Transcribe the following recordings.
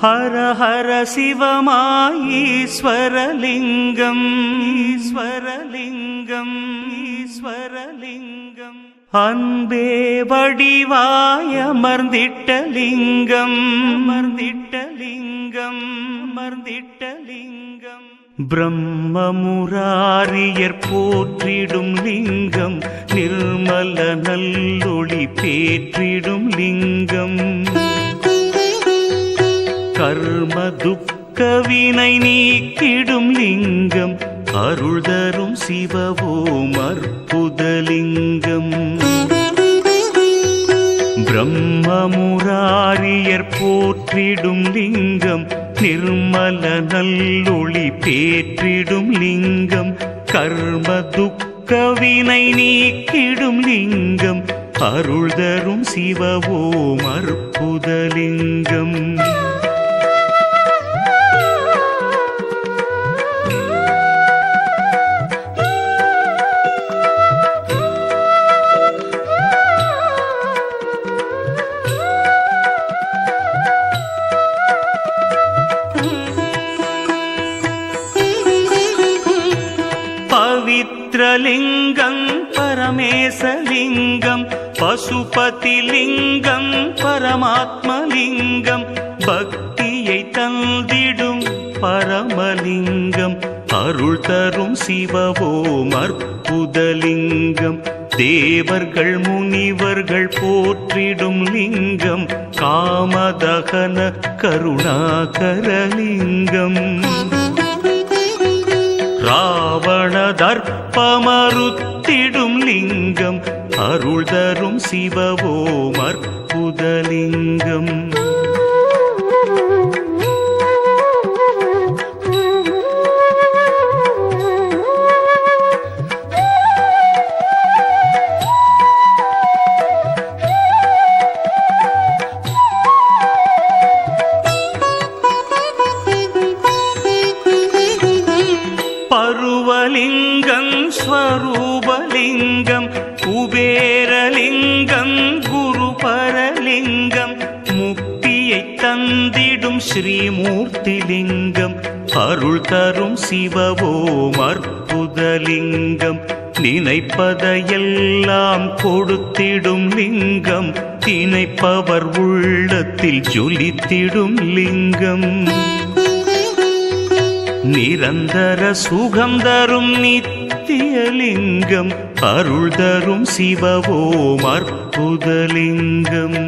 ஹர ஹர சிவமாய் ஈஸ்வரலிங்கம் ஈஸ்வரலிங்கம் ஈஸ்வரலிங்கம் அன்பே வடிவாய் அமர்ந்திட்ட லிங்கம் அமர்ந்திட்ட லிங்கம் அமர்ந்திட்ட லிங்கம் பிரம்மமுராரியர் போற்றிடும் லிங்கம் நிர்மல நல்லொளி பேற்றிடும் லிங்கம் கர்ம துக்கவினை நீக்கிடும் லிங்கம் அருள் தரும் சிவவோம் அற்புதலிங்கம் பிரம்மமுராரியர் போற்றிடும் லிங்கம் நிர்மல நல்லொளி பேற்றிடும் லிங்கம் கர்ம துக்கவினை நீக்கிடும் லிங்கம் அருள் தரும் சிவவோம் அற்புதலிங்கம் பவித்ரலிங்கம் பரமேசலிங்கம் பசுபதிலிங்கம் பரமாத்மலிங்கம் பக்தியை தந்திடும் பரமலிங்கம் அருள் தரும் சிவவோம் அற்புதலிங்கம் தேவர்கள் முனிவர்கள் போற்றிடும் லிங்கம் காமதகன கருணாகரலிங்கம் ராவண தர்ப்பமறுத்திடும் லிங்கம் அருள் தரும் சிவவோம் அற்புதலிங்கம் பருவலிங்கம் ஸ்வரூபலிங்கம் குபேரலிங்கம் குருபரலிங்கம் முக்தியை தந்திடும் ஸ்ரீமூர்த்திலிங்கம் அருள் தரும் சிவவோம் அற்புதலிங்கம் நினைப்பதையெல்லாம் கொடுத்திடும் லிங்கம் திணைப்பவர் உள்ளத்தில் ஜொலித்திடும் லிங்கம் நிரந்தர சுகம் தரும் நித்தியலிங்கம் அருள் தரும் சிவவோம் அற்புதலிங்கம்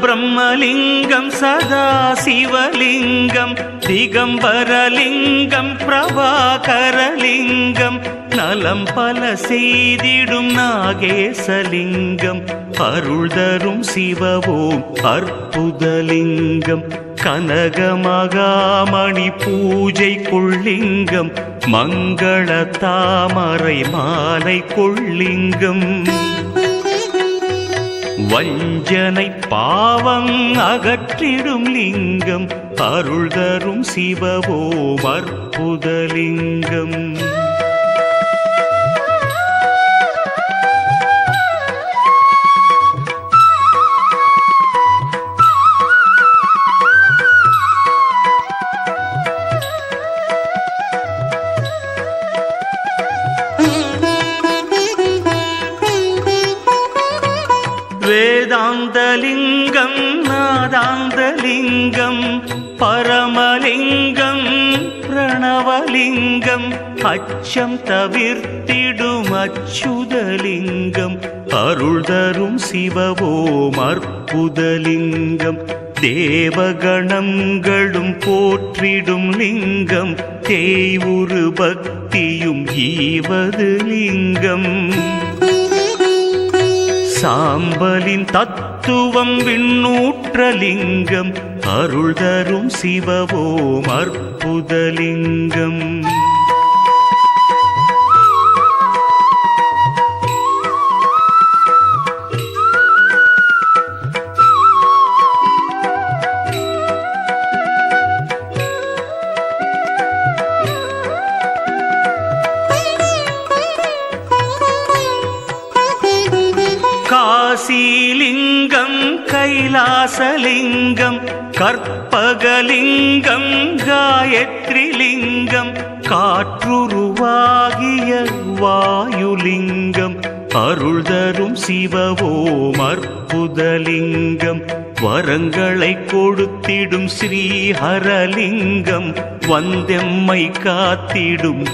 பரபிரம்மலிங்கம் சதாசிவலிங்கம் திகம்பரலிங்கம் பிரபாகரலிங்கம் நலம் பல செய்திடும் நாகேசலிங்கம் அருள் தரும் சிவவோம் அற்புதலிங்கம் கனகமகாமணி பூஜை கொள்ளிங்கம் மங்கள தாமரை மாலை கொள்ளிங்கம் வஞ்சனை பாவம் அகற்றிடும் லிங்கம் அருள் தரும் சிவவோம் அற்புதலிங்கம் வேதாந்தலிங்கம் நாதாந்தலிங்கம் பரமலிங்கம் பிரணவலிங்கம் அச்சம் தவிர்த்திடும் அச்சுதலிங்கம் அருள் தரும் சிவவோம் அற்புதலிங்கம் தேவகணங்களும் போற்றிடும் லிங்கம் தேய்வுரு பக்தியும் ஈவது லிங்கம் சாம்பலின் தத்துவம் விண்ணூற்றலிங்கம் அருள் தரும் சிவவோம் அற்புதலிங்கம் காசிலிங்கம் கைலாசலிங்கம் கற்பகலிங்கம் காயத்ரிலிங்கம் காற்றுருவாகிய வாயுலிங்கம் அருள் தரும் சிவவோம் அற்புதலிங்கம் வரங்களை கொடுத்திடும் ஸ்ரீஹரலிங்கம் வந்தெம்மை காத்திடும்